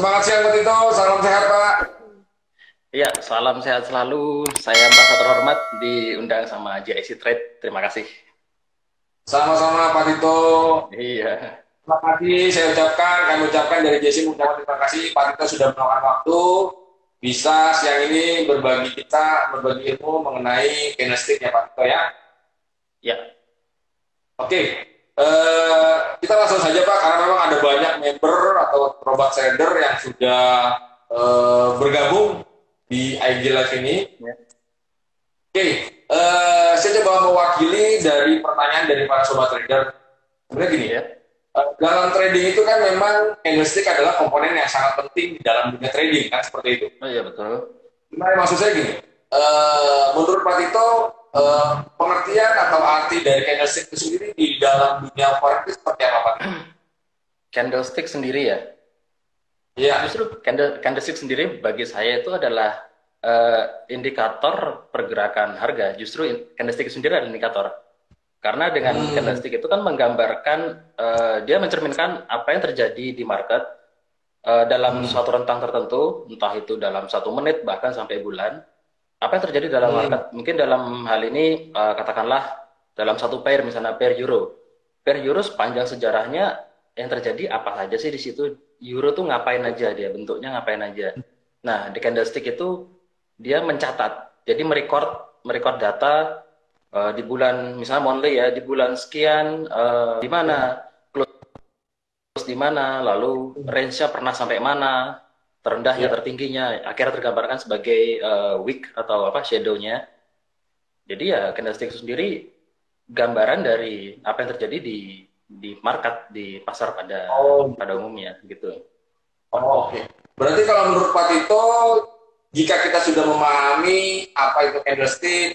Semangat siang Pak Tito, salam sehat Pak. Iya, salam sehat selalu. Saya merasa terhormat diundang sama JIC Trade. Terima kasih. Sama-sama Pak Tito. Iya, Terima kasih kami ucapkan dari Jesse mengucapkan terima kasih Pak Tito sudah meluangkan waktu bisa siang ini berbagi ilmu mengenai kinestik ya Pak Tito ya. ya. Oke, kita langsung saja Pak karena memang ada banyak member atau robot trader yang sudah bergabung di IG Live ini. Ya. Oke, saya coba mewakili dari pertanyaan dari para sobat trader. Sebenarnya gini, Ya. dalam trading itu kan memang candlestick adalah komponen yang sangat penting di dalam dunia trading kan seperti itu. Oh iya betul. Nah, maksud saya gini, menurut Pak Tito, pengertian atau arti dari candlestick itu sendiri di dalam dunia forex itu seperti apa Pak? Candlestick sendiri ya. Iya. Justru candlestick sendiri bagi saya itu adalah indikator pergerakan harga. Justru candlestick sendiri adalah indikator. Karena dengan Hmm. candlestick itu kan menggambarkan, dia mencerminkan apa yang terjadi di market dalam Hmm. suatu rentang tertentu, entah itu dalam 1 menit bahkan sampai bulan. Apa yang terjadi dalam Hmm. market? Mungkin dalam hal ini katakanlah dalam satu pair, misalnya pair euro. Pair euro sepanjang sejarahnya yang terjadi apa saja sih di situ? Euro tuh ngapain aja dia, bentuknya ngapain aja. Nah, di candlestick itu dia mencatat. Jadi merecord merecord data di bulan misalnya monthly ya, di bulan sekian di mana close di mana, lalu range-nya pernah sampai mana, terendahnya, Ya. tertingginya, akhirnya tergambarkan sebagai wick atau apa shadow-nya. Jadi ya candlestick itu sendiri gambaran dari apa yang terjadi di market, di pasar pada Oh, pada gitu. umumnya gitu. Oh, oke. Berarti kalau menurut Pak Tito, jika kita sudah memahami apa itu candlestick,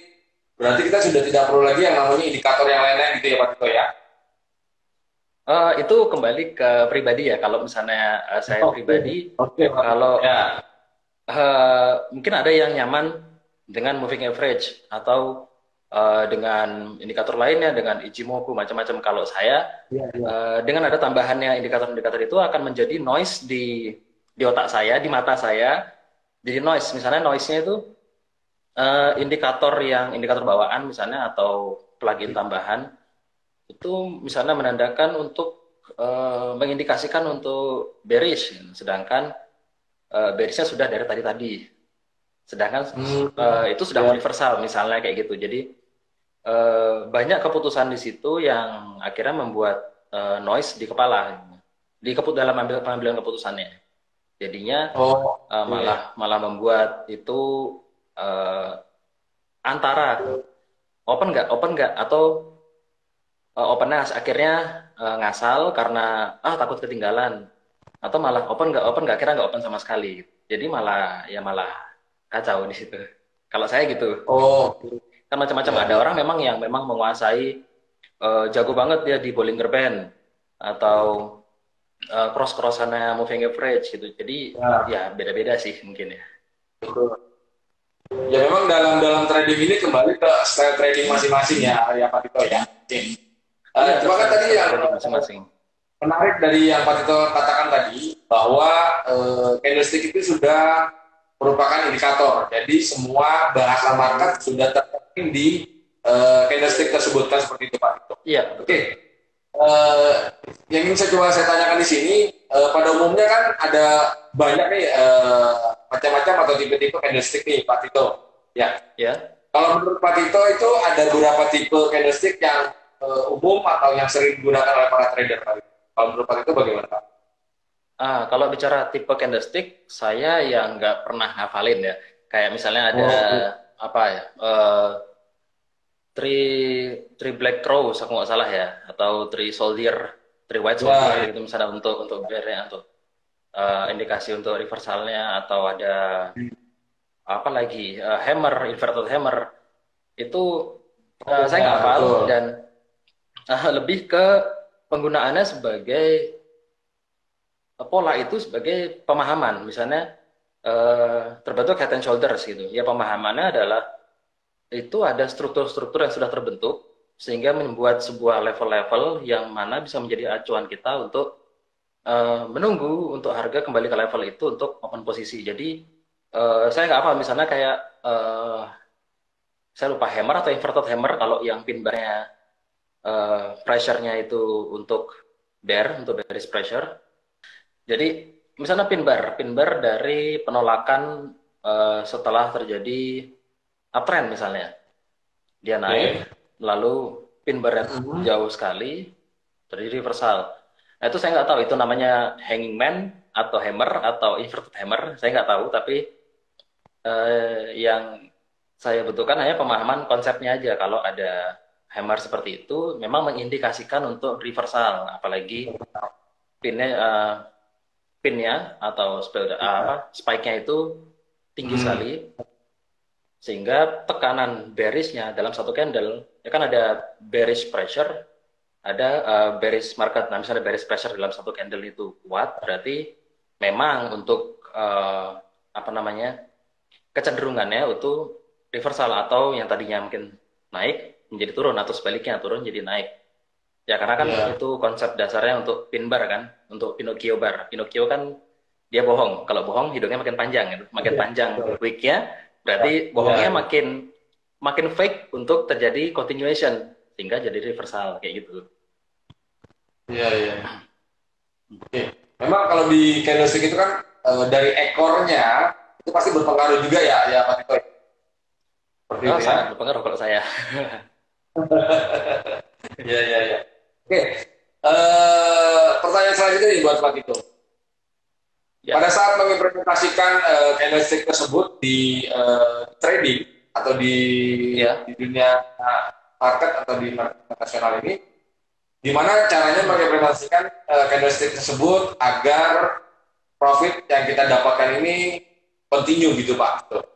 berarti kita sudah tidak perlu lagi yang namanya indikator yang lain-lain gitu ya Pak Tito ya? Itu kembali ke pribadi ya. Kalau misalnya saya Oke, pribadi, oke Pak Tito. kalau Ya, mungkin ada yang nyaman dengan moving average atau dengan indikator lainnya, dengan Ichimoku macam-macam. Kalau saya ya, ya. dengan ada tambahannya indikator-indikator itu akan menjadi noise di otak saya, di mata saya. Jadi noise, misalnya noise-nya itu indikator bawaan misalnya atau plugin tambahan itu misalnya menandakan untuk mengindikasikan untuk bearish, sedangkan bearishnya sudah dari tadi-tadi. Sedangkan Hmm, itu sedang ya. universal misalnya kayak gitu. Jadi banyak keputusan di situ yang akhirnya membuat noise di kepala, dalam pengambilan keputusannya. Jadinya Oh, malah oke. malah membuat itu antara open nggak atau opennya akhirnya ngasal karena takut ketinggalan, atau malah open nggak kira nggak open sama sekali. Jadi malah kacau di situ. Kalau saya gitu. Oh, Kan macam-macam, ya, ada ya. orang memang yang memang menguasai, jago banget dia di Bollinger Band atau cross-crossannya moving average gitu. Jadi Ya, ya beda-beda sih mungkin ya. betul. Ya memang dalam dalam trading ini kembali ke style trading masing-masing ya, ya Pak Tito ya. Oke. Iya, ada Cuma kan tadi style yang trading masing-masing. menarik dari yang Pak Tito katakan tadi bahwa candlestick itu sudah merupakan indikator. Jadi semua bahasa market sudah tercermin di candlestick tersebut kan seperti itu Pak Tito. Iya Oke, betul. eh, yang ingin saya tanyakan di sini, pada umumnya kan ada banyak nih macam-macam atau tipe-tipe candlestick nih Pak Tito. Ya, Ya. kalau menurut Pak Tito itu ada beberapa tipe candlestick yang umum atau yang sering digunakan oleh para trader Pak Tito. Kalau menurut Pak Tito bagaimana Pak? Kalau bicara tipe candlestick, saya yang nggak pernah hafalin ya. Kayak misalnya ada Oh, apa ya, three black crows aku nggak salah ya, atau three white soldier ya, gitu misalnya untuk bear-nya, untuk indikasi untuk reversalnya, atau ada apa lagi, hammer, inverted hammer itu oh saya nggak ya, hafal, betul. dan lebih ke penggunaannya sebagai pola itu sebagai pemahaman. Misalnya terbentuk head and shoulders gitu ya, pemahamannya adalah itu ada struktur-struktur yang sudah terbentuk sehingga membuat sebuah level-level yang mana bisa menjadi acuan kita untuk menunggu untuk harga kembali ke level itu untuk open posisi. Jadi saya nggak paham misalnya kayak saya lupa hammer atau inverted hammer kalau yang pin barnya pressure-nya itu untuk untuk bearish pressure. Jadi misalnya pin bar dari penolakan setelah terjadi uptrend misalnya, dia naik, Oke. lalu pin barnya jauh sekali, terjadi reversal. Nah itu saya nggak tahu itu namanya hanging man atau hammer atau inverted hammer, saya nggak tahu. Tapi yang saya butuhkan hanya pemahaman konsepnya aja. Kalau ada hammer seperti itu, memang mengindikasikan untuk reversal, apalagi pinnya pinnya atau spike-nya itu tinggi Hmm. sekali, sehingga tekanan bearish-nya dalam satu candle, ya kan ada bearish pressure, ada bearish market. Nah, misalnya bearish pressure dalam satu candle itu kuat, berarti memang untuk apa namanya kecenderungannya itu reversal, atau yang tadinya mungkin naik menjadi turun, atau sebaliknya turun jadi naik. Ya karena kan Ya. itu konsep dasarnya untuk pin bar kan, untuk Pinocchio bar. Pinocchio kan dia bohong. Kalau bohong hidungnya makin panjang, gitu. Makin Iya, panjang betul. week-nya, Ya, berarti ya, bohongnya ya. makin makin fake untuk terjadi continuation, sehingga jadi reversal kayak gitu. Iya, iya. Oke. Memang kalau di candlestick itu kan dari ekornya itu pasti berpengaruh juga ya, ya Pak Tito. Seperti Oh, itu ya. sangat berpengaruh kalau saya. Iya, iya, iya. Oke. Pertanyaan selanjutnya nih buat Pak Tito. Pada Ya, saat mengimplementasikan candlestick tersebut di trading atau ya. di dunia market atau di market nasional ini, gimana caranya mengimplementasikan candlestick tersebut agar profit yang kita dapatkan ini continue gitu Pak? Tuh.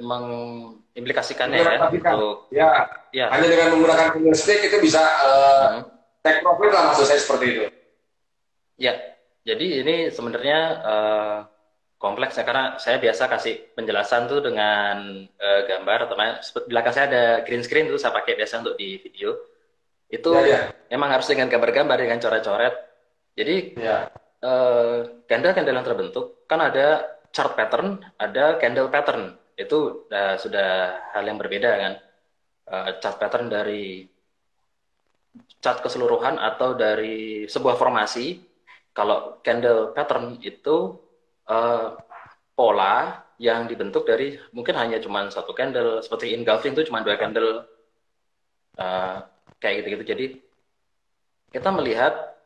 Mengimplikasikannya ya Implementasikan. untuk Ya, ya. hanya dengan menggunakan candlestick itu bisa Mhm. take profit lah maksud saya seperti itu. Ya, jadi ini sebenarnya kompleks ya, karena saya biasa kasih penjelasan tuh dengan gambar, atau seperti belakang saya ada green screen tuh saya pakai biasa untuk di video. Itu Ya, ya, emang harus dengan gambar-gambar, dengan coret-coret. Jadi ya. candle-candle yang terbentuk kan ada chart pattern, ada candle pattern. Itu sudah hal yang berbeda kan. Chart pattern dari chart keseluruhan atau dari sebuah formasi. Kalau candle pattern itu uh, pola yang dibentuk dari mungkin hanya cuma satu candle, seperti engulfing itu cuma dua candle, uh, kayak gitu-gitu. Jadi kita melihat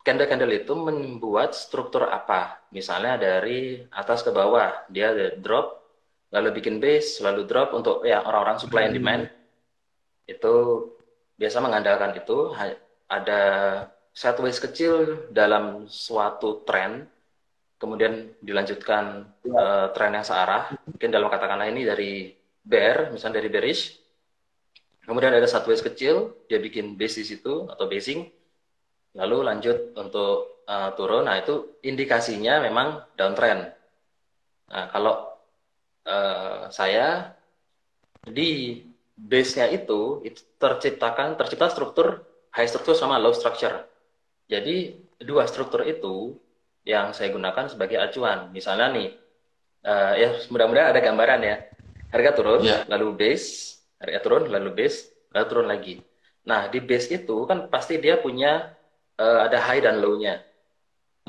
candle-candle itu membuat struktur apa. Misalnya dari atas ke bawah, dia ada drop, lalu bikin base, lalu drop. Untuk ya orang-orang supply and demand, itu biasa mengandalkan itu. Ada sideways kecil dalam suatu tren, kemudian dilanjutkan tren yang searah. Mungkin dalam katakanlah ini dari bear, misalnya dari bearish. Kemudian ada sideways kecil, dia bikin base di situ atau basing, lalu lanjut untuk turun. Nah itu indikasinya memang downtrend. Nah kalau saya di base-nya itu tercipta struktur high structure sama low structure. Jadi dua struktur itu yang saya gunakan sebagai acuan. Misalnya nih, ya mudah-mudahan ada gambaran ya. Harga turun, Ya. lalu base, harga turun, lalu base, lalu turun lagi. Nah di base itu kan pasti dia punya ada high dan low-nya.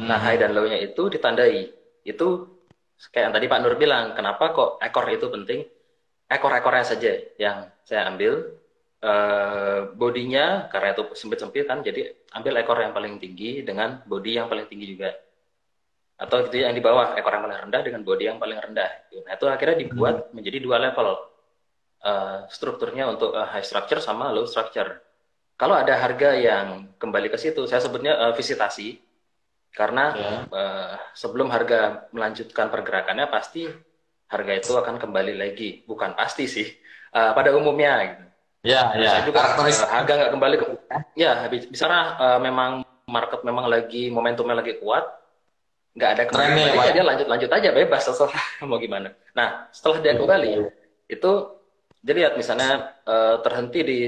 Nah high dan low-nya itu ditandai. Itu kayak yang tadi Pak Nur bilang, kenapa kok ekor itu penting? Ekor-ekornya saja yang saya ambil. Bodinya karena itu sempit-sempit kan, jadi ambil ekor yang paling tinggi dengan body yang paling tinggi juga, atau gitu yang di bawah, ekor yang paling rendah dengan body yang paling rendah. Nah itu akhirnya dibuat menjadi dua level strukturnya untuk high structure sama low structure. Kalau ada harga yang kembali ke situ, saya sebutnya visitasi, karena Ya. sebelum harga melanjutkan pergerakannya pasti harga itu akan kembali lagi. Bukan pasti sih, pada umumnya gitu. Ya, ya. Bisa juga Karakteristik harga nggak kembali ke, ya bisa memang market memang lagi momentumnya lagi kuat, nggak ada trennya ya kembali-kembali, Pak. ya dia lanjut-lanjut aja bebas terserah mau gimana. Nah setelah dia kembali itu, jadi lihat misalnya terhenti di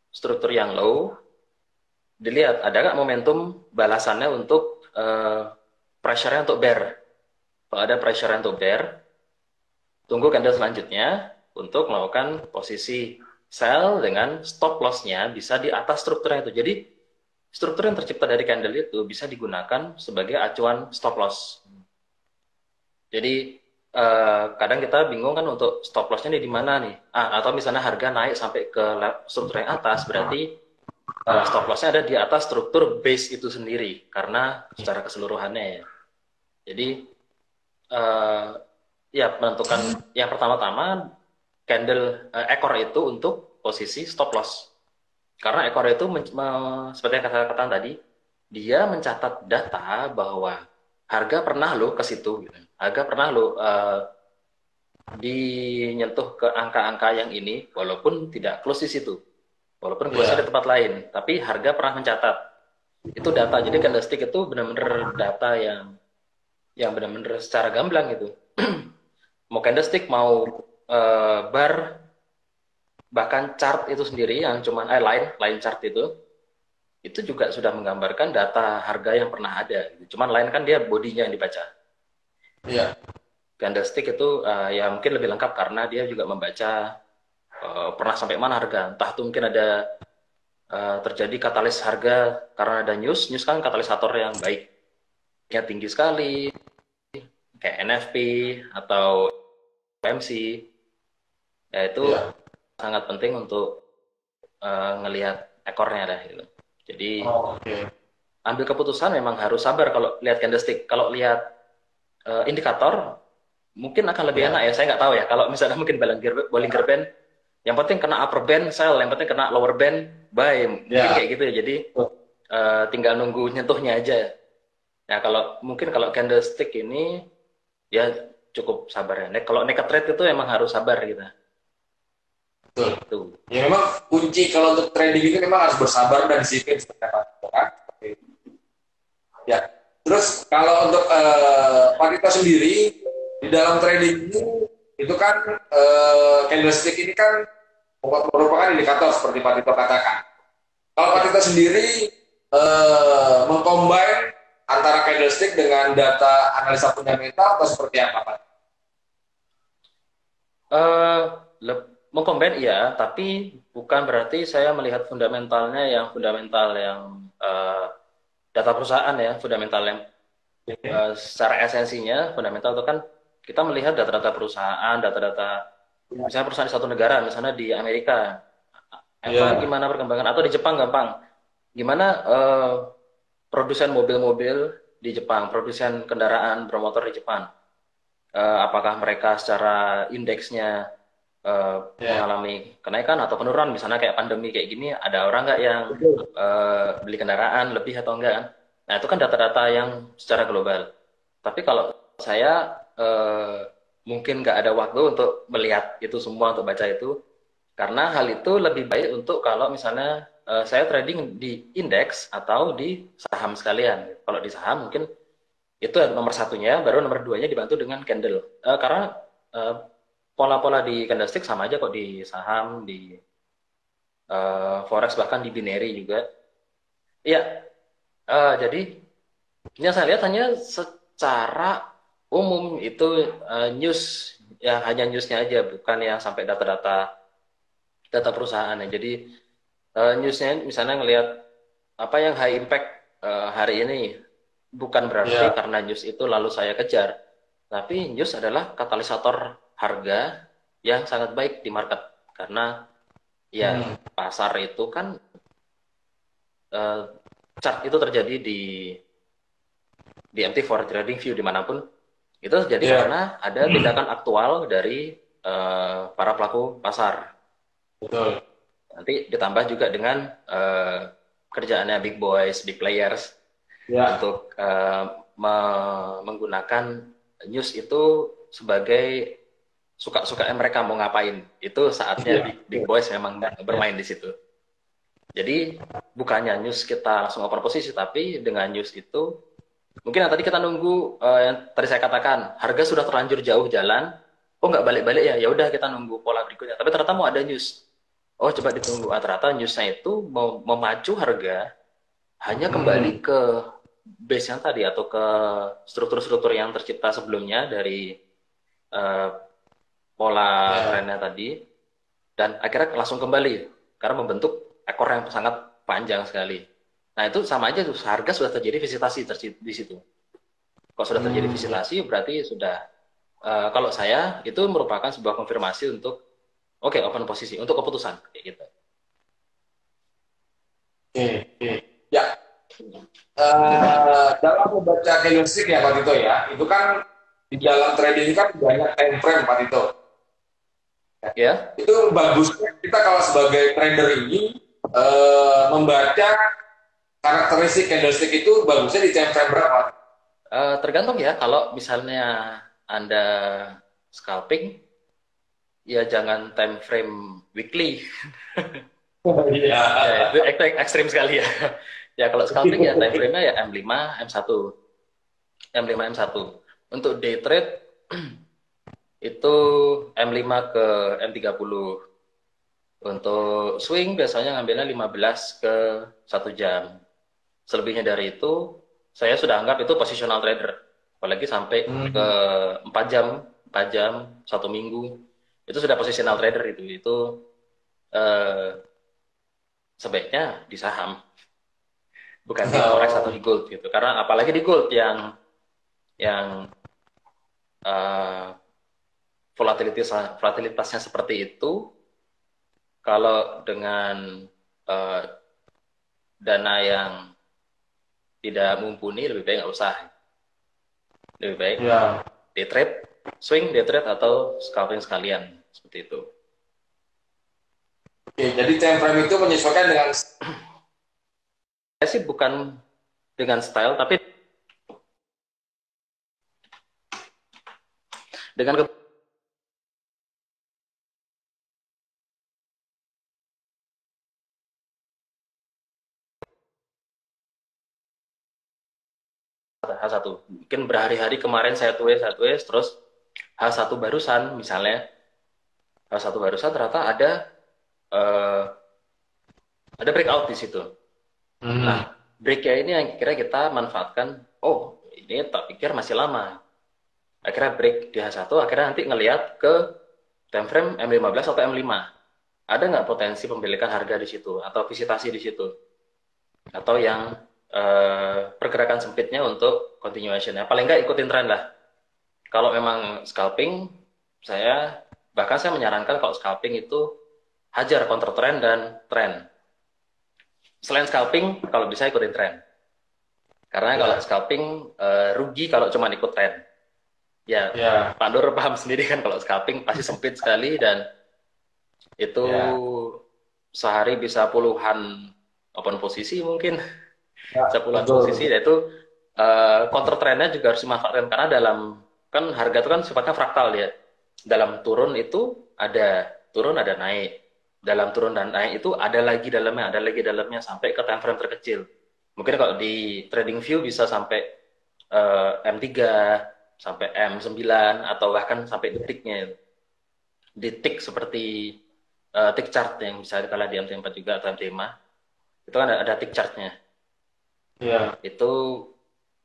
struktur yang low, dilihat ada nggak momentum balasannya untuk pressure-nya untuk bear. Kalau ada pressure-nya untuk bear, tunggu candle selanjutnya untuk melakukan posisi sell dengan stop loss-nya bisa di atas strukturnya itu. Jadi struktur yang tercipta dari candle itu bisa digunakan sebagai acuan stop loss. Jadi kadang kita bingung kan untuk stop loss-nya di mana nih? Atau misalnya harga naik sampai ke struktur yang atas, berarti stop loss-nya ada di atas struktur base itu sendiri karena secara keseluruhannya ya. Jadi ya menentukan yang pertama-tama candle ekor itu untuk posisi stop loss. Karena ekor itu seperti yang kata-kata tadi, dia mencatat data bahwa harga pernah lo ke situ, gitu. Harga pernah lo dinyentuh ke angka-angka yang ini, walaupun tidak close di situ, walaupun close di tempat lain, tapi harga pernah mencatat. Itu data. Jadi candlestick itu benar-benar data yang benar-benar secara gamblang gitu. Mau candlestick, mau bar, bahkan chart itu sendiri yang cuman line chart itu juga sudah menggambarkan data harga yang pernah ada. Cuman line kan dia bodinya yang dibaca. Iya. Candlestick itu ya mungkin lebih lengkap karena dia juga membaca pernah sampai mana harga. Entah itu mungkin ada terjadi katalis harga karena ada news kan katalisator yang baik, ya tinggi sekali, kayak NFP atau MC, ya itu sangat penting untuk ngelihat ekornya dah gitu. Jadi ambil keputusan memang harus sabar kalau lihat candlestick. Kalau lihat indikator mungkin akan lebih enak ya. Saya nggak tahu ya. Kalau misalnya mungkin Bollinger Band, yang penting kena upper band sell, yang penting kena lower band buy, mungkin kayak gitu ya. Jadi tinggal nunggu nyentuhnya aja. Ya kalau candlestick ini ya cukup sabar ya. Kalau naked trade itu emang harus sabar gitu. Betul. Gitu. Ya memang kunci kalau untuk trading itu memang harus bersabar dan disiplin seperti apa kan? Ya. Terus kalau untuk Pak Tito sendiri di dalam trading itu kan candlestick ini kan merupakan indikator seperti Pak Tito katakan. Kalau Pak Tito sendiri mengcombine antara candlestick dengan data analisa fundamental atau seperti apa Pak? Mengcombine iya, tapi bukan berarti saya melihat fundamentalnya yang data perusahaan ya, fundamental yang secara esensinya fundamental itu kan kita melihat data-data perusahaan, data-data misalnya perusahaan di satu negara, misalnya di Amerika, gimana perkembangan, atau di Jepang gampang, gimana produsen mobil-mobil di Jepang, produsen kendaraan bermotor di Jepang, apakah mereka secara indeksnya mengalami kenaikan atau penurunan, misalnya kayak pandemi kayak gini, ada orang nggak yang beli kendaraan lebih atau enggak kan? Nah itu kan data-data yang secara global. Tapi kalau saya mungkin nggak ada waktu untuk melihat itu semua, untuk baca itu, karena hal itu lebih baik untuk kalau misalnya saya trading di indeks atau di saham sekalian. Kalau di saham mungkin itu nomor satunya, baru nomor duanya dibantu dengan candle. Karena pola-pola di candlestick sama aja kok di saham, di forex, bahkan di binary juga. Iya, jadi ini yang saya lihat hanya secara umum itu news, ya hanya newsnya aja, bukan yang sampai data-data perusahaan. Jadi newsnya misalnya ngelihat apa yang high impact hari ini, bukan berarti karena news itu lalu saya kejar, tapi news adalah katalisator harga yang sangat baik di market, karena ya pasar itu kan chart itu terjadi di MT4 Trading View dimanapun itu terjadi karena ada tindakan aktual dari para pelaku pasar. Betul. Nanti ditambah juga dengan kerjaannya big boys, big players untuk menggunakan news itu sebagai suka-sukanya mereka mau ngapain. Itu saatnya big boys memang bermain di situ. Jadi bukannya news kita langsung open posisi, tapi dengan news itu mungkin yang tadi kita nunggu, yang tadi saya katakan harga sudah terlanjur jauh jalan, nggak balik-balik ya udah kita nunggu pola berikutnya. Tapi ternyata mau ada news, coba ditunggu, ternyata newsnya itu mau memacu harga hanya kembali ke base yang tadi atau ke struktur-struktur yang tercipta sebelumnya dari uh, pola Ya. trennya tadi, dan akhirnya langsung kembali karena membentuk ekor yang sangat panjang sekali. Nah itu sama aja tuh, harga sudah terjadi visitasi di situ. Kalau sudah terjadi Hmm. visitasi berarti sudah, kalau saya itu merupakan sebuah konfirmasi untuk oke, open posisi untuk keputusan kayak gitu. Oke, oke. Ya, dalam membaca candlestick ya Pak Tito ya, itu kan di dalam trading kan banyak time frame Pak Tito. Ya, Itu bagusnya kita kalau sebagai trader ini membaca karakteristik candlestick itu bagusnya di time frame berapa? tergantung ya. Kalau misalnya Anda scalping, ya jangan time frame weekly. Iya. Ya itu ekstrim sekali ya. Ya kalau scalping ya time frame-nya ya M5, M1. M5, M1. Untuk day trade itu M5 ke M30. Untuk swing biasanya ngambilnya 15 ke 1 jam. Selebihnya dari itu, saya sudah anggap itu positional trader. Apalagi sampai ke Hmm. 4 jam, 4 jam, 1 minggu. Itu sudah positional trader itu. Itu eh, sebaiknya di saham, bukan di forex atau Oh, di gold gitu. Karena apalagi di gold yang eh, volatilitasnya seperti itu, kalau dengan eh, dana yang tidak mumpuni, lebih baik nggak usah. Lebih baik ya. day trade, swing, day trade, atau scalping sekalian. Seperti itu. Oke, jadi time frame itu menyesuaikan dengan Saya sih bukan dengan style, tapi dengan H1. Mungkin berhari-hari kemarin saya tulis, terus H1 barusan, misalnya H1 barusan ternyata uh, ada breakout di situ. hmm. Nah, breaknya ini yang kira kita manfaatkan. Oh, ini tak pikir masih lama. Akhirnya break di H1, akhirnya nanti ngelihat ke time frame M15 atau M5. Ada nggak potensi pembelikan harga di situ atau visitasi di situ? Atau yang pergerakan sempitnya untuk continuation-nya. Paling nggak ikutin tren lah. Kalau memang scalping, saya menyarankan kalau scalping itu hajar counter trend dan trend. Selain scalping, kalau bisa ikutin tren. Karena kalau Ya, scalping rugi kalau cuma ikut tren. Ya, ya, Pak Nur paham sendiri kan kalau scalping pasti sempit sekali dan itu ya, sehari bisa puluhan open posisi mungkin, ya, bisa puluhan betul, posisi. betul. Dan itu counter trendnya juga harus dimanfaatkan karena dalam kan harga itu kan sifatnya fraktal ya. Dalam turun itu ada turun ada naik. Dalam turun dan naik itu ada lagi dalamnya sampai ke time frame terkecil. Mungkin kalau di trading view bisa sampai M3, sampai M9 atau bahkan sampai detiknya. Di tick seperti tick chart yang bisa kita lihat di MT4 juga atau MT5. Itu kan ada tick chartnya. Ya, Itu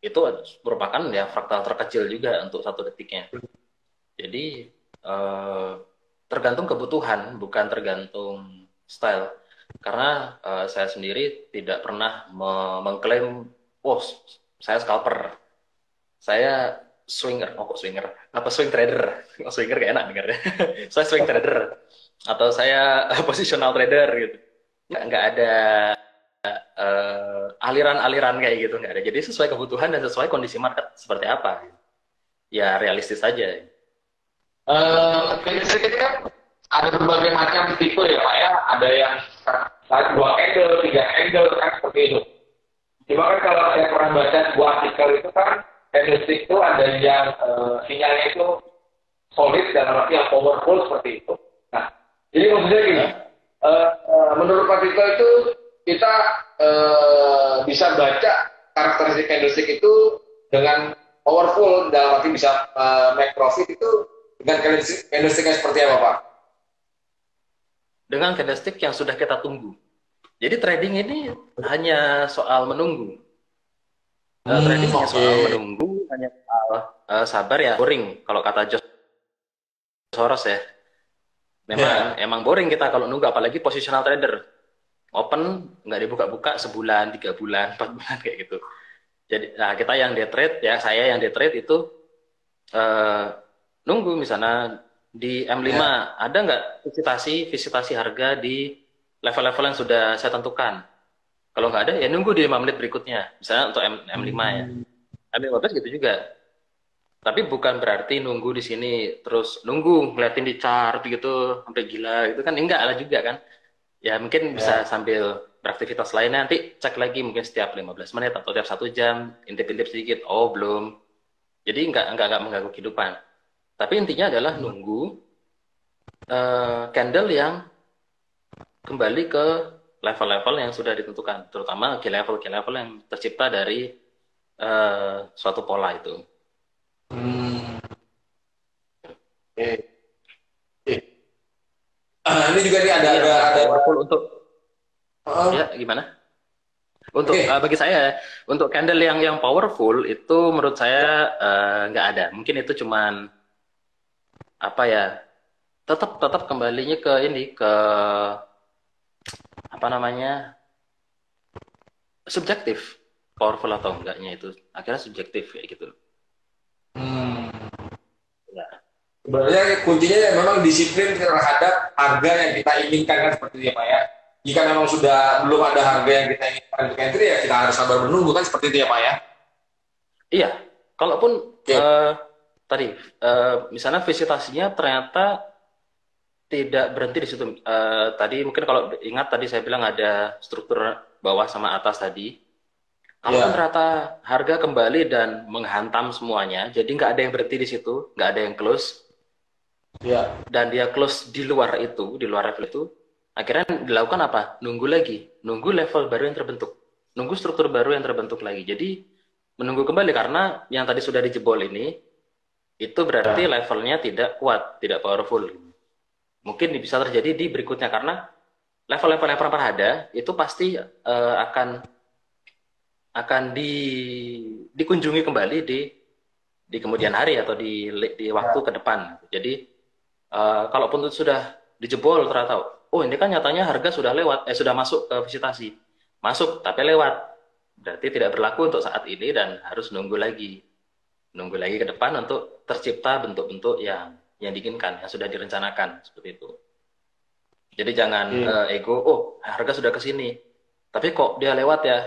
itu merupakan ya fraktal terkecil juga untuk 1 detiknya. Jadi eh, tergantung kebutuhan, bukan tergantung style. Karena saya sendiri tidak pernah mengklaim, oh saya scalper, saya swinger, oh kok swinger, apa swing trader, oh, swinger gak enak dengarnya. Saya swing trader atau saya positional trader gitu. Nggak ada aliran-aliran kayak gitu nggak ada. Jadi sesuai kebutuhan dan sesuai kondisi market seperti apa. Ya realistis saja. Listrik itu kan ada berbagai macam tipe ya Pak ya. Ada yang dua angle, tiga angle kan seperti itu. Cuma kan kalau saya pernah baca sebuah artikel itu kan candlestick itu ada yang sinyalnya itu solid dan arti yang powerful seperti itu. Nah, jadi maksudnya gini, Hah? menurut Pak Tito itu kita bisa baca karakteristik candlestick itu dengan powerful dalam arti bisa make profit itu dengan candlesticknya seperti apa Pak? Dengan candlestick yang sudah kita tunggu. Jadi trading ini hanya soal menunggu. Trading hanya Oke. soal menunggu, hanya soal sabar ya, boring. Kalau kata George Soros ya, memang Ya. emang boring kita kalau nunggu, apalagi positional trader. Open nggak dibuka-buka sebulan, 3 bulan, 4 bulan kayak gitu. Jadi nah, kita yang day trade ya, saya yang day trade itu eh, nunggu misalnya di Ya. M5 ada nggak visitasi harga di level-level yang sudah saya tentukan. Kalau nggak ada ya nunggu di 5 menit berikutnya. Misalnya untuk M5 ya. Hmm. M15 gitu juga. Tapi bukan berarti nunggu di sini terus nunggu ngeliatin di chart gitu sampai gila gitu kan enggak lah juga kan. Ya mungkin bisa Ya. sambil beraktivitas lainnya nanti cek lagi mungkin setiap 15 menit atau tiap 1 jam intip-intip sedikit. Oh, belum. Jadi enggak mengganggu kehidupan. Tapi intinya adalah nunggu candle yang kembali ke level-level yang sudah ditentukan, terutama key level yang tercipta dari suatu pola itu. Hmm. Oke. Oke. Ini juga nih Jadi yang ada powerful untuk ya oh, gimana? Untuk oke. bagi saya untuk candle yang powerful itu menurut saya nggak ada. Mungkin itu cuman apa ya? Tetap tetap kembalinya ke ini ke apa namanya? Subjektif. Powerful atau enggaknya itu akhirnya subjektif kayak gitu. Hmm. Ya. Sebenarnya kuncinya ya memang disiplin terhadap harga yang kita inginkan kan seperti itu ya Pak ya. Jika memang sudah belum ada harga yang kita inginkan untuk entry ya kita harus sabar menunggu kan seperti itu ya Pak ya. Iya, kalaupun Oke. eh, tadi misalnya visitasinya ternyata tidak berhenti di situ. Tadi mungkin kalau ingat tadi saya bilang ada struktur bawah sama atas tadi. Kalaupun Ya. ternyata harga kembali dan menghantam semuanya, jadi nggak ada yang berhenti di situ, nggak ada yang close, Ya. dan dia close di luar itu, di luar level itu, akhirnya dilakukan apa? Nunggu lagi, nunggu level baru yang terbentuk, nunggu struktur baru yang terbentuk lagi. Jadi menunggu kembali karena yang tadi sudah dijebol ini, itu berarti Ya. levelnya tidak kuat, tidak powerful. Mungkin bisa terjadi di berikutnya karena level-level yang pernah ada itu pasti akan dikunjungi kembali di kemudian hari atau di waktu ke depan. Jadi kalaupun itu sudah dijebol ternyata, oh ini kan nyatanya harga sudah lewat, sudah masuk ke visitasi, masuk tapi lewat, berarti tidak berlaku untuk saat ini dan harus nunggu lagi ke depan untuk tercipta bentuk-bentuk yang diinginkan, yang sudah direncanakan seperti itu. Jadi jangan Oke. ego, oh harga sudah ke sini, tapi kok dia lewat ya?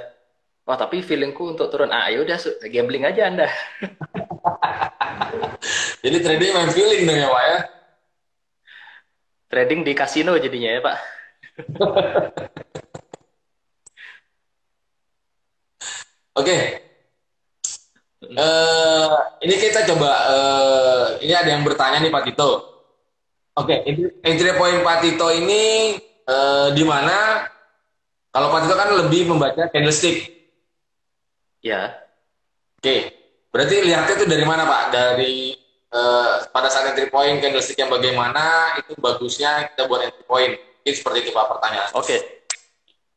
Wah tapi feelingku untuk turun, ah ya udah gambling aja Anda. Jadi trading main feeling dong ya Pak ya. Trading di kasino jadinya ya Pak. Oke. Eh ini kita coba ini ada yang bertanya nih Pak Tito. Oke, entry point Pak Tito ini di mana? Kalau Pak Tito kan lebih membaca candlestick. Ya, Oke, berarti lihatnya itu dari mana Pak? Dari pada saat entry point candlestick yang bagaimana itu bagusnya kita buat entry point. Ini seperti itu Pak pertanyaan. oke.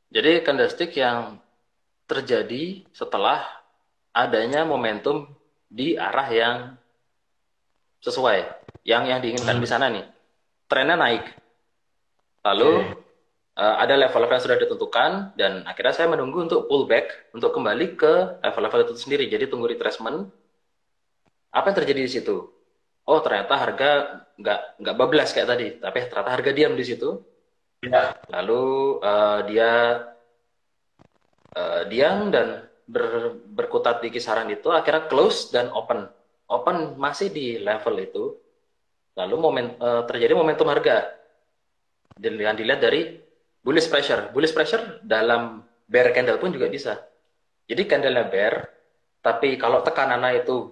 Jadi candlestick yang terjadi setelah adanya momentum di arah yang sesuai, yang diinginkan. Hmm, Di sana nih, trennya naik. Lalu oke. ada level-level yang sudah ditentukan dan akhirnya saya menunggu untuk pullback untuk kembali ke level-level itu sendiri. Jadi tunggu retracement. Apa yang terjadi di situ? Oh ternyata harga nggak bablas kayak tadi, tapi ternyata harga diam di situ. Ya. Lalu dia diam dan berkutat di kisaran itu, akhirnya close dan open. Open masih di level itu. Lalu terjadi momentum harga yang dilihat dari bullish pressure. Bullish pressure dalam bear candle pun juga bisa. Jadi candlenya bear, tapi kalau tekanannya itu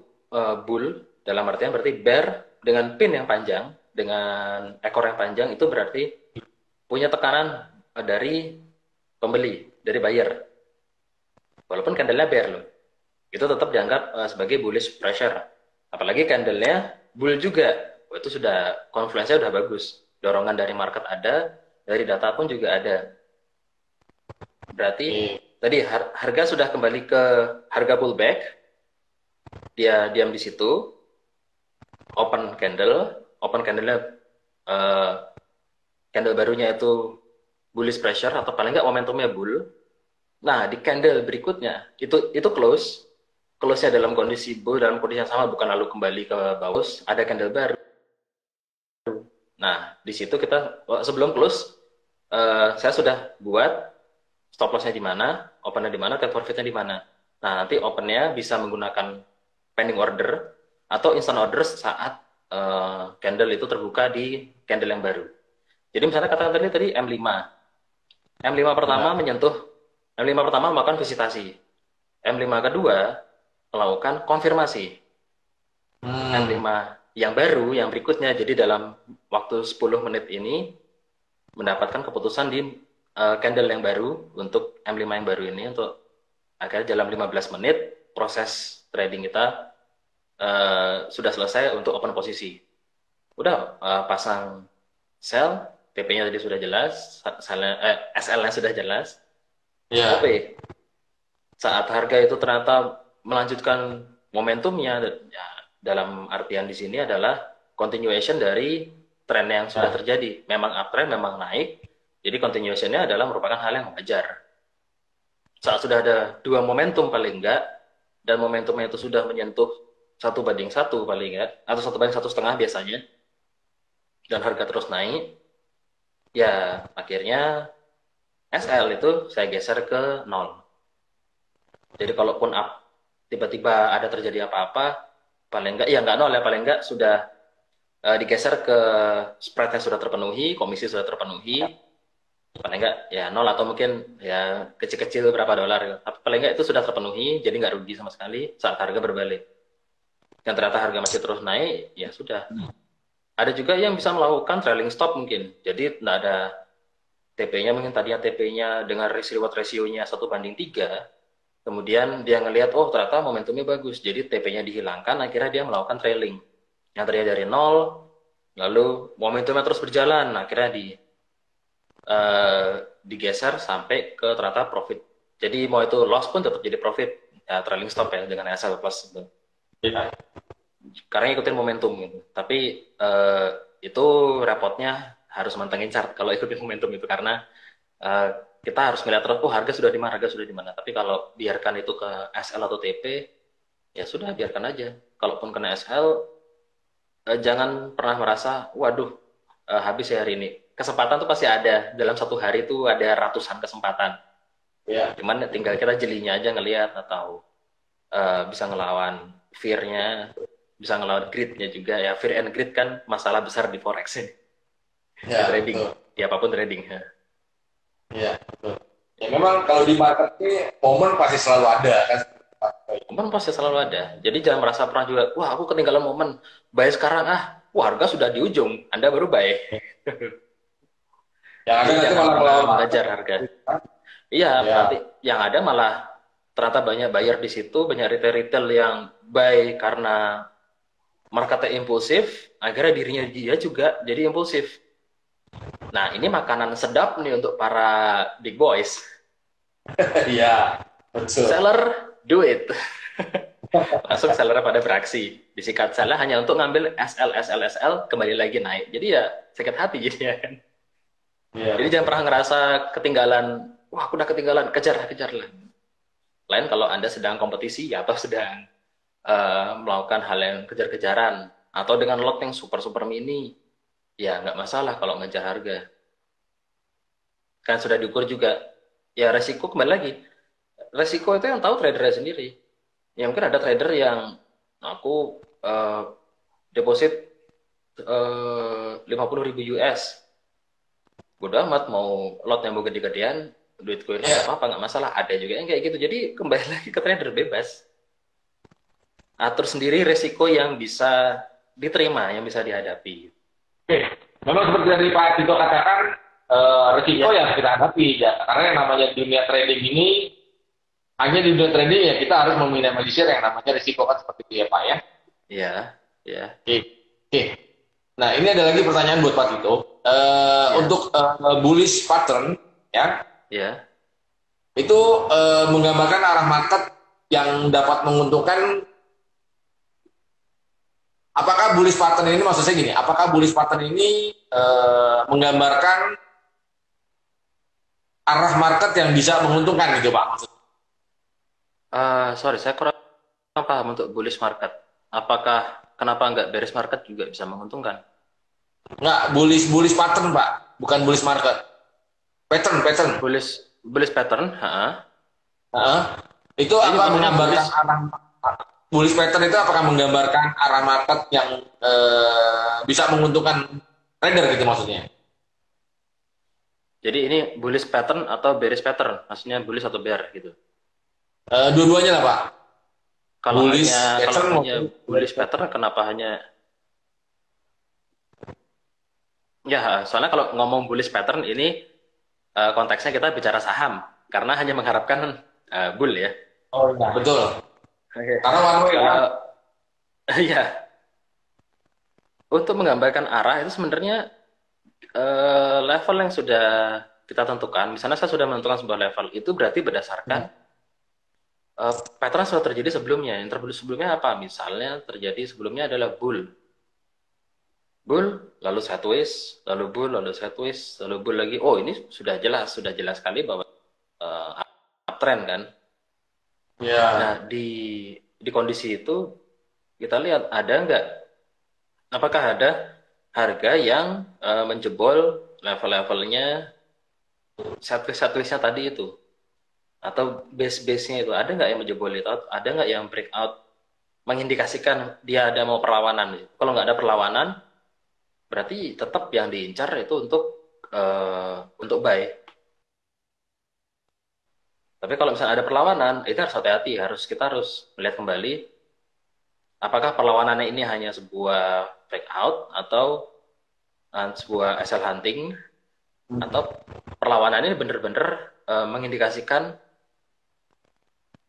bull, dalam artian berarti bear dengan pin yang panjang, dengan ekor yang panjang, itu berarti punya tekanan dari pembeli, dari buyer. Walaupun candlenya bear loh. Itu tetap dianggap sebagai bullish pressure. Apalagi candlenya bull juga. Oh, itu sudah confluence-nya udah bagus. Dorongan dari market ada, dari data pun juga ada. Berarti tadi harga sudah kembali ke harga pullback, dia diam di situ, open candle-nya eh, candle barunya itu bullish pressure atau paling nggak momentumnya bull. Nah, di candle berikutnya itu close-nya dalam kondisi bull, dalam kondisi yang sama, bukan lalu kembali ke bawah, ada candle baru. Nah, di situ kita sebelum close saya sudah buat stop loss-nya di mana, open-nya di mana, take profit-nya di mana. Nah, nanti open-nya bisa menggunakan pending order atau instant order saat candle itu terbuka di candle yang baru. Jadi misalnya katakan tadi M5. M5 pertama M5 pertama melakukan visitasi. M5 kedua melakukan konfirmasi. M5 yang baru, yang berikutnya, jadi dalam waktu 10 menit ini mendapatkan keputusan di candle yang baru untuk M5 yang baru ini, untuk akhirnya dalam 15 menit proses trading kita sudah selesai untuk open posisi. Udah pasang sell, TP-nya tadi sudah jelas, SL-nya sudah jelas. Ya. Oke. Saat harga itu ternyata melanjutkan momentumnya, ya, dalam artian di sini adalah continuation dari tren yang sudah terjadi. Memang uptrend, memang naik, jadi continuation-nya adalah merupakan hal yang wajar. Saat sudah ada dua momentum paling enggak, dan momentumnya itu sudah menyentuh 1:1 paling enggak, atau 1:1,5 biasanya, dan harga terus naik, ya akhirnya SL itu saya geser ke 0. Jadi kalaupun up tiba-tiba ada terjadi apa-apa, paling enggak, ya enggak 0 ya, paling enggak sudah digeser ke spreadnya sudah terpenuhi, komisi sudah terpenuhi, paling enggak ya 0 atau mungkin ya kecil-kecil berapa dolar, tapi paling enggak itu sudah terpenuhi, jadi enggak rugi sama sekali saat harga berbalik. Dan ternyata harga masih terus naik, ya sudah. Ada juga yang bisa melakukan trailing stop mungkin, jadi enggak ada TP-nya, mungkin tadinya TP-nya dengan risk reward ratio-nya 1:3, kemudian dia ngelihat, oh ternyata momentumnya bagus, jadi TP-nya dihilangkan, akhirnya dia melakukan trailing. Yang tadinya dari 0, lalu momentumnya terus berjalan, akhirnya digeser sampai ke ternyata profit. Jadi mau itu loss pun tetap jadi profit, ya, trailing stop ya, dengan SL plus. Ya. Karena ikutin momentum gitu. Tapi itu repotnya harus mantengin chart kalau ikutin momentum itu, karena kita harus melihat terus, oh harga sudah di mana, harga sudah di mana. Tapi kalau biarkan itu ke SL atau TP, ya sudah biarkan aja. Kalaupun kena SL, jangan pernah merasa, waduh habis ya hari ini. Kesempatan tuh pasti ada. Dalam satu hari itu ada ratusan kesempatan. Ya. Cuman tinggal kita jelinya aja ngelihat, atau bisa ngelawan fear-nya, bisa ngelawan greed-nya juga. Ya, fear and greed kan masalah besar di forex ini. Ya, Di trading, betul. di apapun trading. Ya, betul. Ya memang kalau di market ini momen pasti selalu ada kan. Momen pasti selalu ada. Jadi jangan merasa pernah juga, wah aku ketinggalan momen, buy sekarang wah harga sudah di ujung, Anda baru buy. Yang ada Jadi nanti jangan malah pernah melawan mengejar market. harga. Iya, Ya. nanti yang ada malah ternyata banyak buyer di situ, banyak retail-retail yang buy karena marketnya impulsif, akhirnya dirinya dia juga jadi impulsif. Nah, ini makanan sedap nih untuk para big boys. Iya, betul. Seller, do it. Langsung seller pada beraksi. Disikat seller hanya untuk ngambil SL, kembali lagi naik. Jadi ya sakit hati jadinya kan. Iya, Jadi jangan pernah ngerasa ketinggalan, wah aku udah ketinggalan, kejar lah. Lain kalau Anda sedang kompetisi atau sedang melakukan hal yang kejar-kejaran, atau dengan lot yang super mini, ya nggak masalah kalau ngejar harga. Kan sudah diukur juga. Ya resiko kembali lagi. Resiko itu yang tahu tradernya sendiri. Ya mungkin ada trader yang aku deposit 50.000 US. Bodoh amat mau lot yang mau gede-gedean, duit gue nggak apa-apa, nggak masalah. Ada juga yang kayak gitu. Jadi kembali lagi ke trader bebas. Atur sendiri resiko yang bisa diterima, yang bisa dihadapi. Oke, memang seperti dari Pak Tito katakan, resiko yang kita hadapi ya. Karena yang namanya dunia trading ini, hanya di dunia trading ya kita harus meminimalisir yang namanya risiko kan seperti itu ya Pak ya. Iya, ya. Oke. Nah ini ada lagi pertanyaan buat Pak Tito. Untuk bullish pattern ya. Ya. Itu menggambarkan arah market yang dapat menguntungkan. Apakah bullish pattern ini, maksud saya gini, apakah bullish pattern ini menggambarkan arah market yang bisa menguntungkan gitu Pak? Maksudnya. Sorry, saya kurang paham untuk bullish market. Apakah kenapa nggak bearish market juga bisa menguntungkan? Nggak, bullish pattern Pak, bukan bullish market. Pattern. Bullish pattern, Heeh. Itu ini apa bentuknya menggambarkan bullish. arah bullish pattern itu apakah menggambarkan arah market yang bisa menguntungkan trader gitu maksudnya? Jadi ini bullish pattern atau bearish pattern? Maksudnya bullish atau bear gitu. Dua-duanya lah Pak. Kalau hanya Bullish kalau pattern hanya maupun bullish pattern, kenapa hanya ya? Soalnya kalau ngomong bullish pattern ini konteksnya kita bicara saham, karena hanya mengharapkan bull ya. oh iya betul. Oke. Karena one way Kalau kan. ya untuk menggambarkan arah itu sebenarnya level yang sudah kita tentukan. Misalnya saya sudah menentukan sebuah level, itu berarti berdasarkan pattern yang sudah terjadi sebelumnya. Yang terjadi sebelumnya apa? Misalnya terjadi sebelumnya adalah bull, lalu sideways, lalu bull, lalu sideways, lalu bull lagi. Oh, ini sudah jelas sekali bahwa uptrend kan. Nah, Ya. di kondisi itu kita lihat ada nggak, apakah ada harga yang menjebol level-levelnya sideways-nya tadi itu, atau base-nya itu ada nggak yang menjebol itu, ada nggak yang breakout mengindikasikan dia ada mau perlawanan. Kalau nggak ada perlawanan, berarti tetap yang diincar itu untuk buy. Tapi kalau misalnya ada perlawanan, itu harus hati-hati, kita harus melihat kembali apakah perlawanannya ini hanya sebuah breakout atau sebuah SL hunting, atau perlawanan ini benar-benar mengindikasikan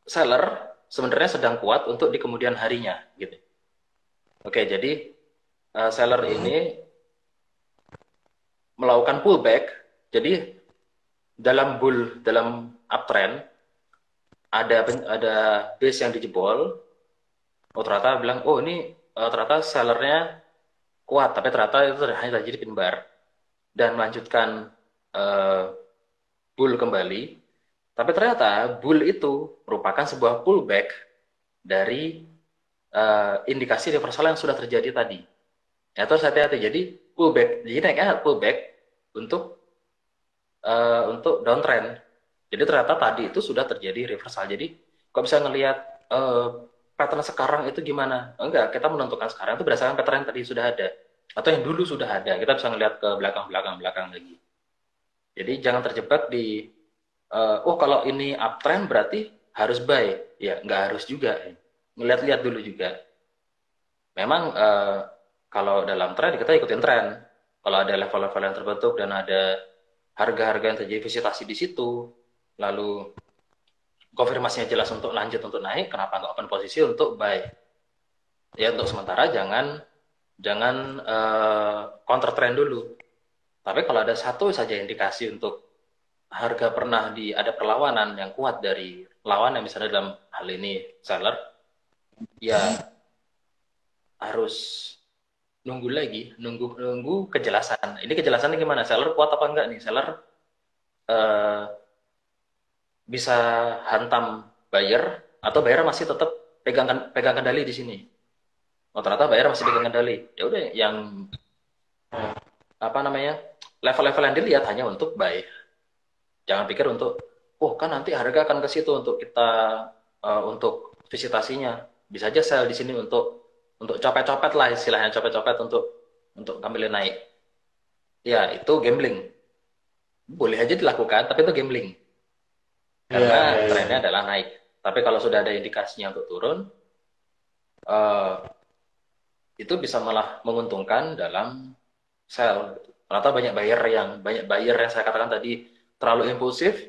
seller sebenarnya sedang kuat untuk di kemudian harinya gitu. Oke, jadi seller ini melakukan pullback. Jadi dalam uptrend ada base yang dijebol. Oh, ternyata bilang, oh ini ternyata sellernya kuat, tapi ternyata itu hanya terjadi pin bar dan melanjutkan uh, bull kembali. Tapi ternyata bull itu merupakan sebuah pullback dari indikasi reversal yang sudah terjadi tadi. Ya, terus hati-hati. Jadi pullback, jadi naiknya pullback untuk downtrend. Jadi ternyata tadi itu sudah terjadi reversal. Jadi kok bisa ngelihat pattern sekarang itu gimana? Enggak, kita menentukan sekarang itu berdasarkan pattern yang tadi sudah ada atau yang dulu sudah ada. Kita bisa ngelihat ke belakang lagi. Jadi jangan terjebak di oh kalau ini uptrend berarti harus buy. Ya, nggak harus juga. Ngeliat-lihat dulu juga. Memang kalau dalam tren kita ikutin tren. Kalau ada level-level yang terbentuk dan ada harga-harga yang terjadi visitasi di situ, lalu konfirmasinya jelas untuk lanjut untuk naik, kenapa nggak open posisi untuk buy? Ya untuk sementara jangan jangan counter trend dulu. Tapi kalau ada satu saja indikasi untuk harga pernah ada perlawanan yang kuat dari lawan yang misalnya dalam hal ini seller, ya harus nunggu lagi, nunggu kejelasan. Ini kejelasannya gimana? Seller kuat apa enggak nih? Seller eh, bisa hantam buyer atau buyer masih tetap pegang kendali di sini. Oh, ternyata buyer masih pegang kendali. Ya udah, yang apa namanya, level-level yang dilihat hanya untuk buy. Jangan pikir untuk, oh kan nanti harga akan ke situ untuk kita untuk visitasinya. Bisa aja sell di sini untuk copet-copet lah istilahnya, copet-copet untuk ngambilin naik. Ya itu gambling. Boleh aja dilakukan, tapi itu gambling. Iya, Karena iya, iya. trennya adalah naik. Tapi kalau sudah ada indikasinya untuk turun, eh, itu bisa malah menguntungkan dalam sell. Ternyata banyak buyer yang saya katakan tadi terlalu impulsif.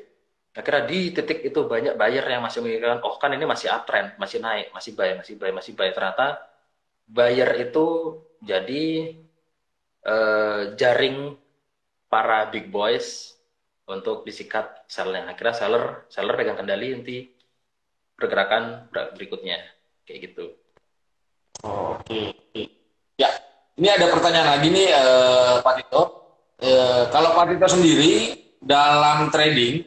Akhirnya di titik itu banyak buyer yang masih memikirkan, oh kan ini masih uptrend, masih naik, masih buy. Ternyata buyer itu jadi jaring para big boys untuk disikat selnya. Akhirnya seller pegang kendali nanti pergerakan berikutnya kayak gitu. Oh, oke. Oke. Ya, ini ada pertanyaan lagi nih, Pak Tito. Kalau Pak Tito sendiri dalam trading,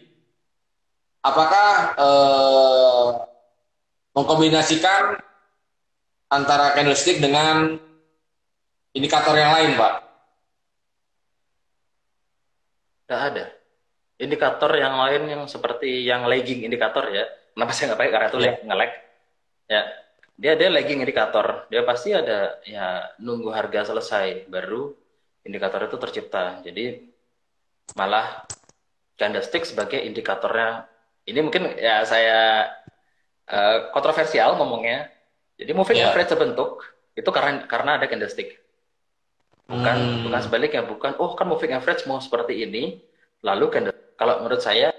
apakah mengkombinasikan antara candlestick dengan indikator yang lain, Pak? Nggak ada indikator yang lain yang seperti yang lagging indikator ya. Kenapa saya nggak pakai? Karena itu Ya. nge-lag. Ya, dia lagging indikator. Dia pasti ada ya nunggu harga selesai baru indikator itu tercipta. Jadi malah candlestick sebagai indikatornya. Ini mungkin ya saya kontroversial ngomongnya. Jadi moving Ya. average terbentuk itu karena ada candlestick. Bukan sebaliknya, bukan oh kan moving average mau seperti ini lalu candlestick. Kalau menurut saya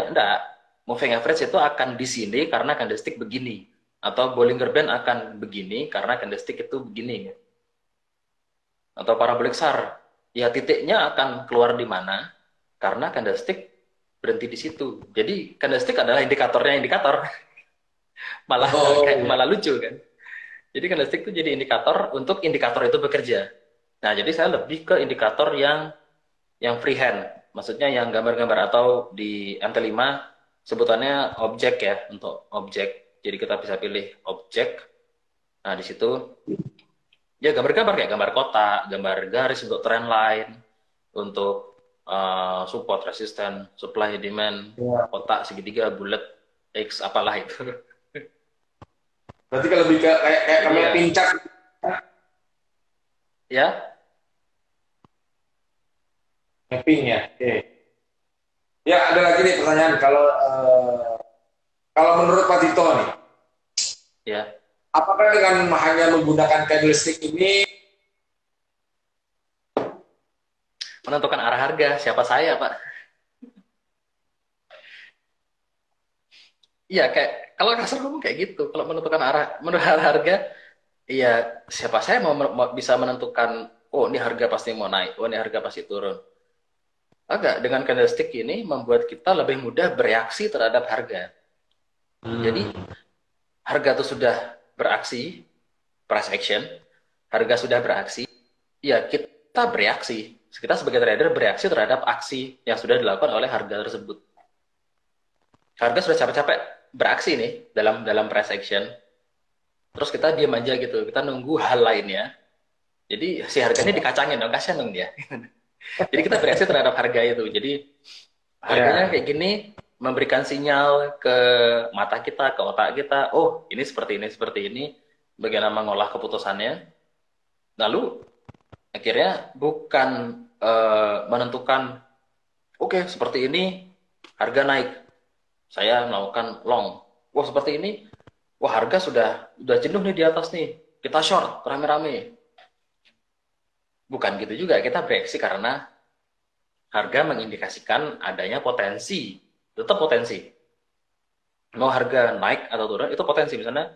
enggak. Moving average itu akan di sini karena candlestick begini atau Bollinger Band akan begini karena candlestick itu begini. Atau parabolic SAR, ya titiknya akan keluar di mana karena candlestick berhenti di situ. Jadi candlestick adalah indikatornya indikator. Malah kayak Ya. malah lucu kan. Jadi candlestick itu jadi indikator untuk indikator itu bekerja. Nah, jadi saya lebih ke indikator yang freehand. Maksudnya yang gambar-gambar atau di MT5 sebutannya objek ya, untuk objek. Jadi kita bisa pilih objek. Nah, di situ ya gambar-gambar kayak gambar kotak, gambar garis untuk trend line, untuk support, resisten, supply, demand, Ya. kotak segitiga, bulat, X, apalah itu. Berarti kalau lebih ke kayak Jadi namanya ya, pincak. ya, Mapping ya. Oke. Ya, ada lagi nih pertanyaan. Kalau menurut Pak Tito nih, ya, apakah dengan hanya menggunakan candlestick ini? menentukan arah harga, siapa saya, Pak? Iya, kayak kalau kasar ngomong kayak gitu. Kalau menentukan menentukan arah harga, iya siapa saya mau bisa menentukan, oh ini harga pasti mau naik, oh ini harga pasti turun. Agak dengan candlestick ini membuat kita lebih mudah bereaksi terhadap harga. Jadi harga itu sudah beraksi, price action, harga sudah beraksi, ya kita bereaksi. Kita sebagai trader bereaksi terhadap aksi yang sudah dilakukan oleh harga tersebut. Harga sudah capek-capek beraksi nih dalam price action, terus kita diam aja gitu, kita nunggu hal lainnya. Jadi si harganya dikacangin dong, kasihan dong dia. Jadi kita bereaksi terhadap harga itu. Jadi harganya Ya. kayak gini memberikan sinyal ke mata kita, ke otak kita, oh ini seperti ini, bagaimana mengolah keputusannya. Lalu akhirnya bukan menentukan, oke seperti ini harga naik, saya melakukan long. Wah seperti ini, wah harga sudah jenuh nih di atas nih, kita short rame-rame. Bukan gitu juga, kita bereaksi karena harga mengindikasikan adanya potensi, tetap potensi. Mau harga naik atau turun itu potensi. Misalnya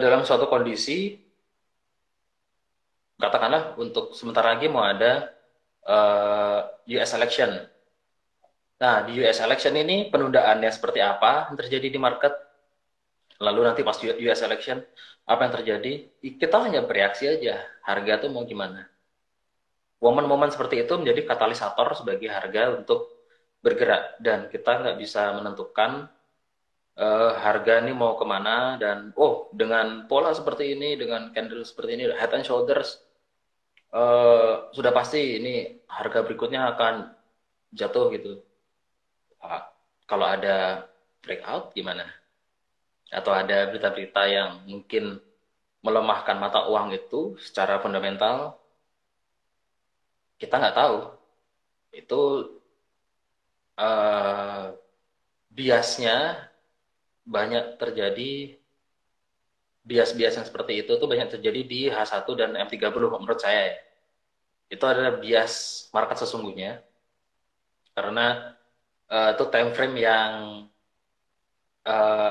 dalam suatu kondisi, katakanlah untuk sebentar lagi mau ada US election. Nah di US election ini penundaannya seperti apa yang terjadi di market? Lalu nanti pas US election apa yang terjadi? Kita hanya bereaksi aja. Harga tuh mau gimana? Momen-momen seperti itu menjadi katalisator sebagai harga untuk bergerak dan kita nggak bisa menentukan harga ini mau kemana dan oh dengan pola seperti ini dengan candle seperti ini head and shoulders sudah pasti ini harga berikutnya akan jatuh gitu. Kalau ada breakout gimana? Atau ada berita-berita yang mungkin melemahkan mata uang itu secara fundamental, kita nggak tahu. Itu biasnya banyak terjadi, bias-bias yang seperti itu tuh banyak terjadi di H1 dan M30 menurut saya ya. Itu adalah bias market sesungguhnya karena itu time frame yang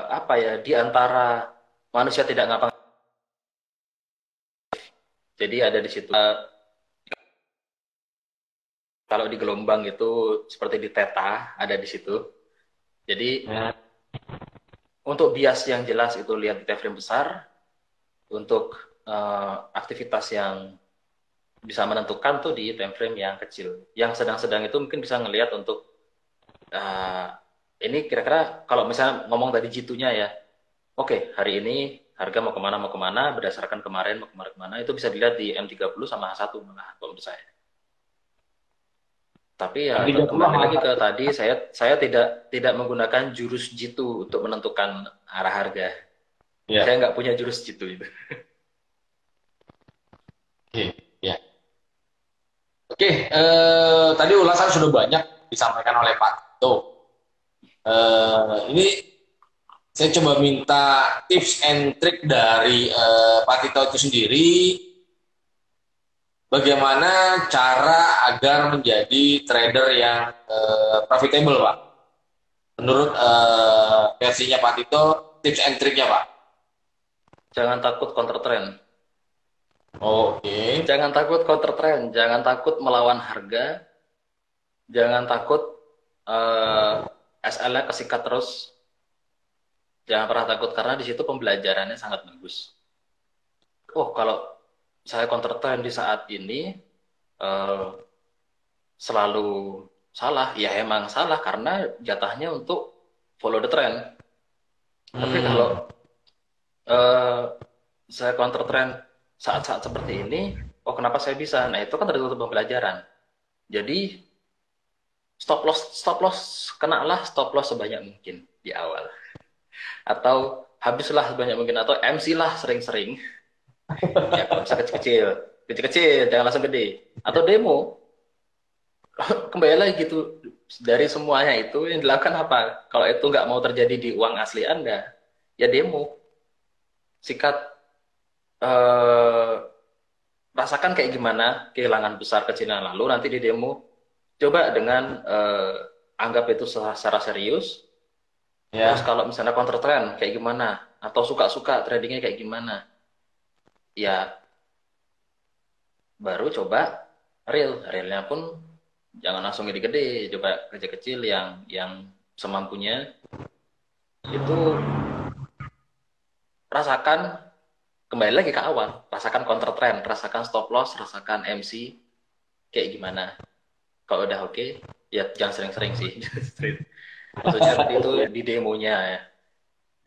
apa ya, di antara manusia tidak ngapa, jadi ada di situ Kalau di gelombang itu seperti di theta ada di situ. Jadi Ya. untuk bias yang jelas itu lihat di time frame besar. Untuk aktivitas yang bisa menentukan tuh di time frame yang kecil. Yang sedang-sedang itu mungkin bisa ngelihat untuk ini kira-kira kalau misalnya ngomong tadi jitunya ya, oke, hari ini harga mau kemana, berdasarkan kemarin mau kemana, itu bisa dilihat di M30 sama H1 malah kalau menurut saya. Tapi ya 30 kembali lagi ke sama tadi, saya tidak menggunakan jurus jitu untuk menentukan arah harga. Saya ya. nggak punya jurus jitu itu. Oke, ya. Oke, tadi ulasan sudah banyak disampaikan oleh Pak Tito. Ini saya coba minta tips and trick dari Pak Tito itu sendiri. Bagaimana cara agar menjadi trader yang profitable, Pak? Menurut versinya Pak Tito, tips and tricknya, Pak? Jangan takut counter trend. Oh, oke. Jangan takut counter trend. Jangan takut melawan harga. Jangan takut SL-nya kesikat terus. Jangan pernah takut karena di situ pembelajarannya sangat bagus. Oh, kalau saya counter trend di saat ini eh, selalu salah. Ya emang salah karena jatahnya untuk follow the trend. Tapi kalau Hmm. eh, saya counter trend saat-saat seperti ini, oh kenapa saya bisa? Nah itu kan tergantung pembelajaran. Jadi stop loss kenalah stop loss sebanyak mungkin di awal. Atau habislah sebanyak mungkin atau MC lah sering-sering. Ya kalau bisa kecil-kecil, kecil-kecil jangan langsung gede. Atau demo, kembali lagi gitu dari semuanya itu yang dilakukan apa? Kalau itu nggak mau terjadi di uang asli Anda, ya demo. Sikat eh, rasakan kayak gimana kehilangan besar kecilnya lalu nanti di demo coba dengan anggap itu secara serius. Terus Ya. kalau misalnya counter trend kayak gimana atau suka-suka tradingnya kayak gimana, ya baru coba realnya pun jangan langsung gede-gede, coba kerja kecil yang semampunya itu rasakan kembali lagi ke awal, rasakan counter trend, rasakan stop loss, rasakan MC kayak gimana. Kalau udah oke, ya jangan sering-sering sih. Maksudnya tadi itu di demonya ya.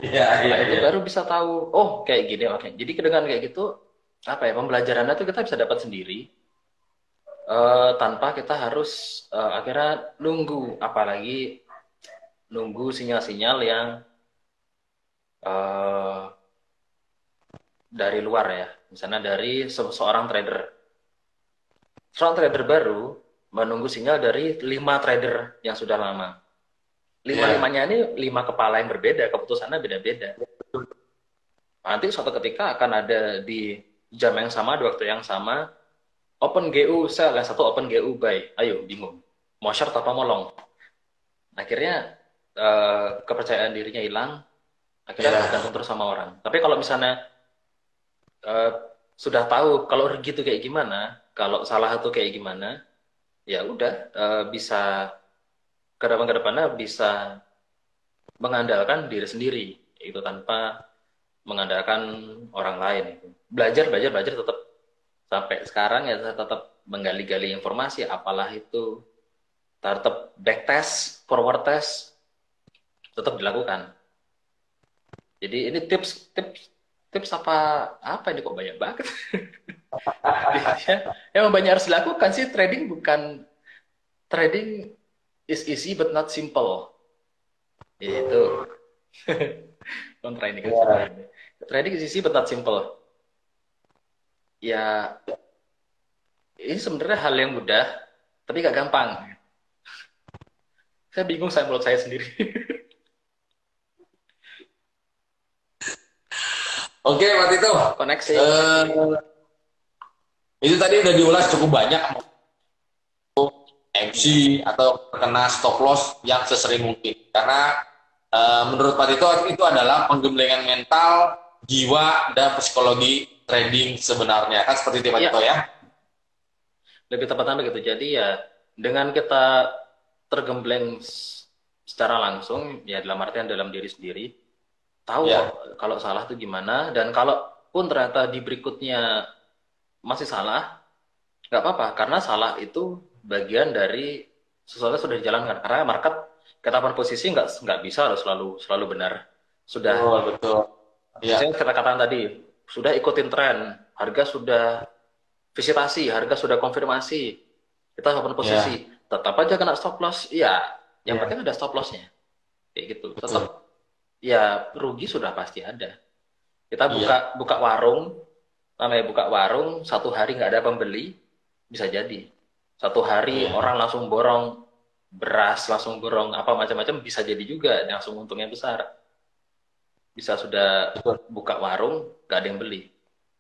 Iya, iya, Setelah itu iya. baru bisa tahu, oh kayak gini, oke. Jadi dengan kayak gitu, apa ya, pembelajarannya itu kita bisa dapat sendiri, tanpa kita harus akhirnya nunggu, apalagi nunggu sinyal-sinyal yang uh, dari luar ya. Misalnya dari seorang trader. Seorang trader baru menunggu sinyal dari 5 trader yang sudah lama. Iya. Lima-limanya ini 5 kepala yang berbeda, keputusannya beda-beda. Nanti suatu ketika akan ada di jam yang sama, di waktu yang sama, open GU sell, yang satu open GU buy. Ayo, bingung. Mau short apa mau long? Akhirnya kepercayaan dirinya hilang, akhirnya Iya. bergantung terus sama orang. Tapi kalau misalnya eh, sudah tahu kalau rugi itu kayak gimana, kalau salah itu kayak gimana, ya udah bisa ke depannya bisa mengandalkan diri sendiri itu tanpa mengandalkan orang lain itu. Belajar tetap sampai sekarang ya saya tetap menggali-gali informasi apalah itu tetap backtest, forward test tetap dilakukan. Jadi ini tips apa apa ini kok banyak banget. Ya, emang banyak harus dilakukan sih trading bukan trading is easy but not simple. Itu kontra ini kan Iya. sebenarnya. Trading is easy but not simple. Ya ini sebenarnya hal yang mudah tapi gak gampang. Saya bingung saya menurut saya sendiri. Oke, Pak Tito. Koneksi. Eh, itu tadi udah diulas cukup banyak MC atau terkena stop loss yang sesering mungkin. Karena menurut Pak Tito itu adalah penggemblengan mental, jiwa, dan psikologi trading sebenarnya. Kan seperti itu Pak Tito Ya, ya? lebih tepatnya begitu. Jadi ya dengan kita tergembleng secara langsung, ya dalam artian dalam diri sendiri, tahu kok Ya, kalau salah itu gimana, dan kalaupun ternyata di berikutnya masih salah, nggak apa-apa, karena salah itu bagian dari sesuatu yang sudah dijalankan. Karena market, ketapaan posisi nggak bisa loh selalu selalu benar. Sudah, betul, betul. Ya, saya kata katakan tadi, sudah ikutin tren, harga sudah visitasi, harga sudah konfirmasi, kita kapan ya, posisi, tetap aja kena stop loss, ya, yang ya, penting ada stop lossnya, kayak gitu. betul. Tetap, ya rugi sudah pasti ada. Kita Iya, buka buka warung, namanya buka warung, satu hari nggak ada pembeli, bisa jadi. Satu hari iya, orang langsung borong beras, langsung borong apa macam-macam, bisa jadi juga, langsung untungnya besar. Bisa sudah betul. buka warung, nggak ada yang beli.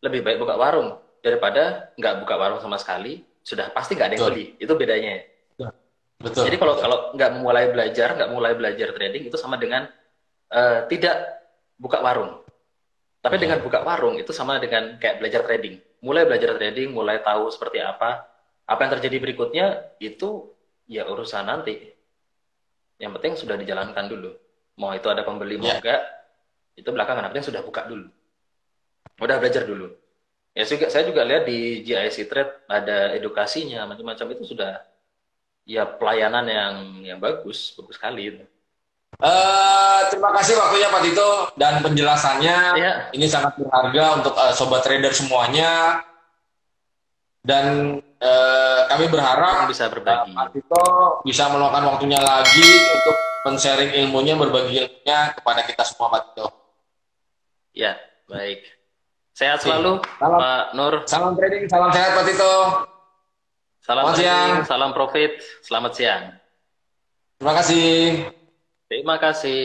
Lebih baik buka warung daripada nggak buka warung sama sekali, sudah pasti nggak ada yang beli. Betul. Itu bedanya. Betul, Jadi kalau betul. kalau nggak mulai belajar trading itu sama dengan tidak buka warung. Tapi dengan Ya, buka warung itu sama dengan kayak belajar trading. Mulai belajar trading, mulai tahu seperti apa yang terjadi berikutnya itu ya urusan nanti. Yang penting sudah dijalankan dulu. Mau itu ada pembeli mau ya. enggak, itu belakangan. Yang penting sudah buka dulu. Udah belajar dulu. Ya juga saya juga lihat di GIC Trade ada edukasinya macam-macam, itu sudah ya pelayanan yang bagus, bagus sekali itu. Terima kasih waktunya Pak Tito dan penjelasannya. Ya, Ini sangat berharga untuk sobat trader semuanya. Dan kami yang berharap bisa Pak berbagi. Tito bisa meluangkan waktunya lagi untuk men-sharing ilmunya, berbagi ilmunya kepada kita semua, Pak Tito. Ya, baik. Sehat Oke. selalu, Salam, Pak Nur. salam trading, salam sehat Pak Tito. Salam Selamat trading, siang. salam profit. Selamat siang. Terima kasih. Terima kasih.